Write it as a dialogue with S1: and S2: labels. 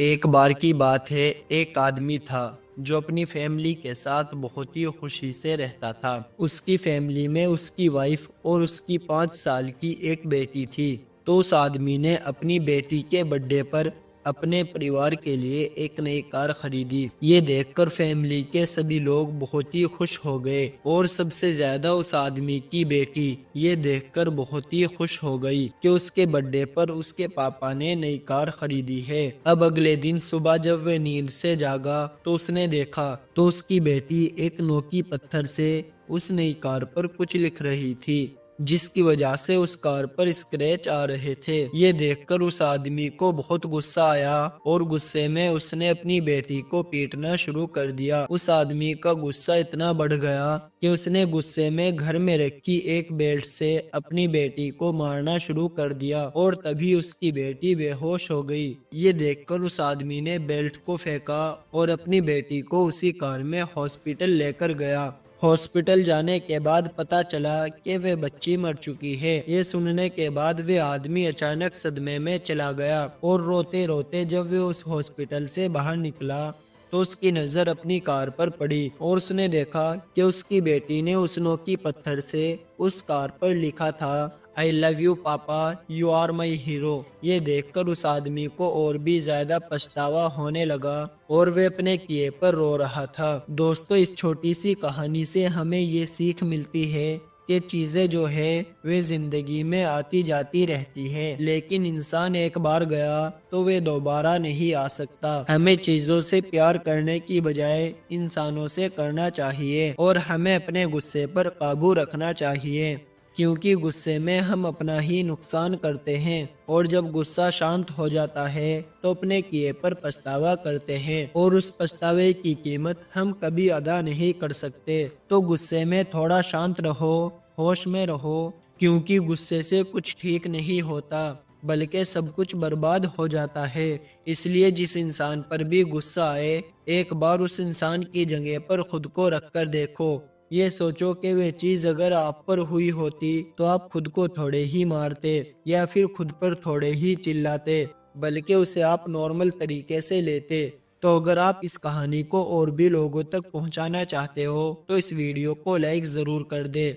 S1: एक बार की बात है, एक आदमी था जो अपनी फैमिली के साथ बहुत ही खुशी से रहता था। उसकी फैमिली में उसकी वाइफ और उसकी 5 साल की एक बेटी थी। तो उस आदमी ने अपनी बेटी के बर्थडे पर अपने परिवार के लिए एक नई कार खरीदी। ये देखकर फैमिली के सभी लोग बहुत ही खुश हो गए और सबसे ज्यादा उस आदमी की बेटी ये देखकर बहुत ही खुश हो गई कि उसके बर्थडे पर उसके पापा ने नई कार खरीदी है। अब अगले दिन सुबह जब वह नींद से जागा तो उसने देखा तो उसकी बेटी एक नोकी पत्थर से उस नई कार पर कुछ लिख रही थी, जिसकी वजह से उस कार पर स्क्रैच आ रहे थे। ये देखकर उस आदमी को बहुत गुस्सा आया और गुस्से में उसने अपनी बेटी को पीटना शुरू कर दिया। उस आदमी का गुस्सा इतना बढ़ गया कि उसने गुस्से में घर में रखी एक बेल्ट से अपनी बेटी को मारना शुरू कर दिया और तभी उसकी बेटी बेहोश हो गई। ये देखकर उस आदमी ने बेल्ट को फेंका और अपनी बेटी को उसी कार में हॉस्पिटल लेकर गया। हॉस्पिटल जाने के बाद पता चला कि वे बच्ची मर चुकी है। ये सुनने के बाद वे आदमी अचानक सदमे में चला गया और रोते रोते जब वे उस हॉस्पिटल से बाहर निकला तो उसकी नजर अपनी कार पर पड़ी और उसने देखा कि उसकी बेटी ने उस नोकी पत्थर से उस कार पर लिखा था, आई लव यू पापा, यू आर माई हीरो। ये देखकर उस आदमी को और भी ज्यादा पछतावा होने लगा और वे अपने किए पर रो रहा था। दोस्तों, इस छोटी सी कहानी से हमें ये सीख मिलती है कि चीजें जो है वे जिंदगी में आती जाती रहती है, लेकिन इंसान एक बार गया तो वे दोबारा नहीं आ सकता। हमें चीजों से प्यार करने की बजाय इंसानों से करना चाहिए और हमें अपने गुस्से पर काबू रखना चाहिए, क्योंकि गुस्से में हम अपना ही नुकसान करते हैं और जब गुस्सा शांत हो जाता है तो अपने किए पर पछतावा करते हैं और उस पछतावे की कीमत हम कभी अदा नहीं कर सकते। तो गुस्से में थोड़ा शांत रहो, होश में रहो, क्योंकि गुस्से से कुछ ठीक नहीं होता बल्कि सब कुछ बर्बाद हो जाता है। इसलिए जिस इंसान पर भी गुस्सा आए, एक बार उस इंसान की जगह पर खुद को रख कर देखो। ये सोचो कि वे चीज अगर आप पर हुई होती तो आप खुद को थोड़े ही मारते या फिर खुद पर थोड़े ही चिल्लाते, बल्कि उसे आप नॉर्मल तरीके से लेते। तो अगर आप इस कहानी को और भी लोगों तक पहुंचाना चाहते हो तो इस वीडियो को लाइक जरूर कर दे।